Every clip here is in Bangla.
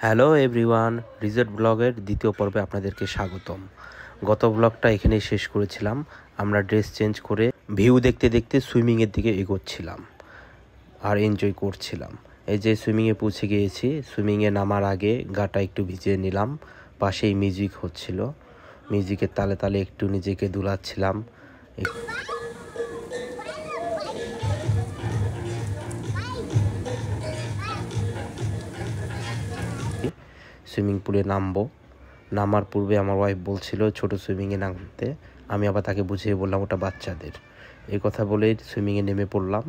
হ্যালো এভরিওয়ান, রিজর্ট ব্লগের দ্বিতীয় পর্বে আপনাদেরকে স্বাগতম। গত ব্লগটা এখানেই শেষ করেছিলাম। আমরা ড্রেস চেঞ্জ করে ভিউ দেখতে দেখতে সুইমিংয়ের দিকে এগোচ্ছিলাম আর এনজয় করছিলাম। এই যে সুইমিংয়ে পৌঁছে গিয়েছি। সুইমিংয়ে নামার আগে গাটা একটু ভিজিয়ে নিলাম। পাশেই মিউজিক হচ্ছিল, মিউজিকের তালে তালে একটু নিজেকে দুলাচ্ছিলাম। সুইমিং পুলে নামার পূর্বে আমার ওয়াইফ বলছিল ছোট সুইমিংয়ে নামতে। আমি আবার তাকে বুঝিয়ে বললাম ওটা বাচ্চাদের। এই কথা বলেই সুইমিংয়ে নেমে পড়লাম।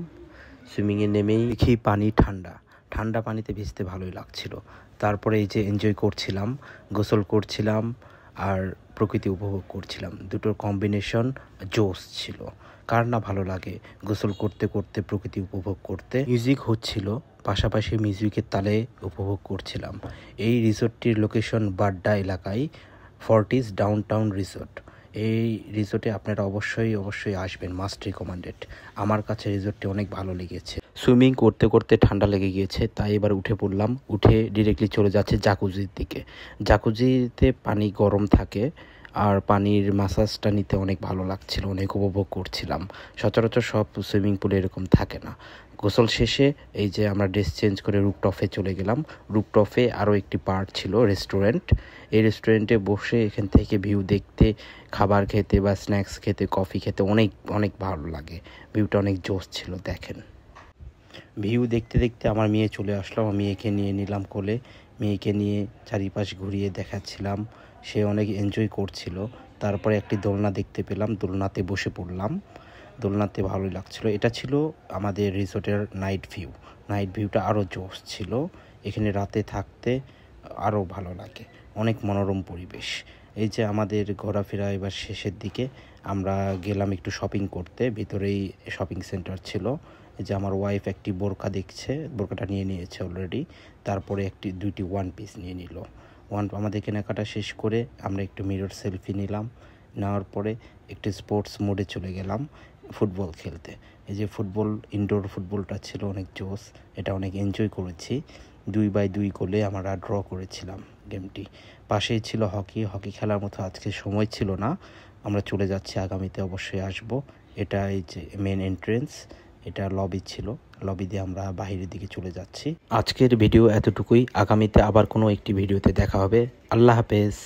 সুইমিংয়ে নেমেই দেখি পানি ঠান্ডা ঠান্ডা পানিতে ভিজতে ভালোই লাগছিল। তারপরে এই যে এনজয় করছিলাম, গোসল করছিলাম আর প্রকৃতি উপভোগ করছিলাম। দুটোর কম্বিনেশন জোস ছিল। কার না ভালো লাগে গোসল করতে করতে প্রকৃতি উপভোগ করতে। মিউজিক হচ্ছিল, পাশাপাশি মিউজিকের তালে উপভোগ করছিলাম। এই রিসোর্টটির লোকেশন বাড্ডা এলাকায়, ফর্টিস ডাউনটাউন রিসোর্ট। এই রিসোর্টে আপনারা অবশ্যই আসবেন, মাস্ট রিকমেন্ডেড। আমার কাছে রিসোর্টটি অনেক ভালো লেগেছে। সুইমিং করতে করতে ঠান্ডা লেগে গিয়েছে, তাই এবার উঠে পড়লাম। উঠে ডিরেক্টলি চলে যাচ্ছে জাকুজির দিকে। জাকুজিতে পানি গরম থাকে আর পানির ম্যাসাজটা নিতে অনেক ভালো লাগছিল, অনেক উপভোগ করছিলাম। সচরাচর সব সুইমিং পুলে এরকম থাকে না। গোসল শেষে এই যে আমরা ড্রেস চেঞ্জ করে রুপটপে চলে গেলাম। রুপটপে আরও একটি পার্ট ছিল রেস্টুরেন্ট। এই রেস্টুরেন্টে বসে এখান থেকে ভিউ দেখতে, খাবার খেতে বা স্ন্যাক্স খেতে, কফি খেতে অনেক অনেক ভালো লাগে। ভিউটা অনেক জোস ছিল। দেখেন, ভিউ দেখতে দেখতে আমার মেয়ে চলে আসলো। আমার মেয়েকে নিয়ে নিলাম কোলে। মেয়েকে নিয়ে চারিপাশ ঘুরিয়ে দেখাচ্ছিলাম। সে অনেক এনজয় করছিল। তারপরে একটি দোলনা দেখতে পেলাম, দোলনাতে বসে পড়লাম। দোলনাতে ভালোই লাগছিল। এটা ছিল আমাদের রিসোর্টের নাইট ভিউ। নাইট ভিউটা আরও জোস ছিল। এখানে রাতে থাকতে আরও ভালো লাগে, অনেক মনোরম পরিবেশ। এই যে আমাদের ঘোরাফেরা এবার শেষের দিকে। আমরা গেলাম একটু শপিং করতে। ভিতরেই শপিং সেন্টার ছিল। এই যে আমার ওয়াইফ একটি বোরকা দেখছে, বোরকাটা নিয়ে নিয়েছে অলরেডি। তারপরে দুইটি ওয়ান পিস নিয়ে নিল। আমাদের কেনাকাটা শেষ করে আমরা একটু মিরর সেলফি নিলাম। নেওয়ার পরে একটু স্পোর্টস মোডে চলে গেলাম ফুটবল খেলতে। এই যে ইনডোর ফুটবলটা ছিল অনেক জোস। এটা অনেক এনজয় করেছি। 2-2 গোলে আমরা ড্র করেছিলাম গেমটি। পাশেই ছিল হকি খেলার মতো আজকে সময় ছিল না। আমরা চলে যাচ্ছি, আগামীতে অবশ্যই আসব। এটা এই যে মেন এন্ট্রেন্স, এটা লবি ছিল। লবি দিয়ে আমরা বাইরের দিকে চলে যাচ্ছি। আজকের ভিডিও এতটুকুই। আগামীতে আবার কোনো একটি ভিডিওতে দেখা হবে। আল্লাহ হাফেজ।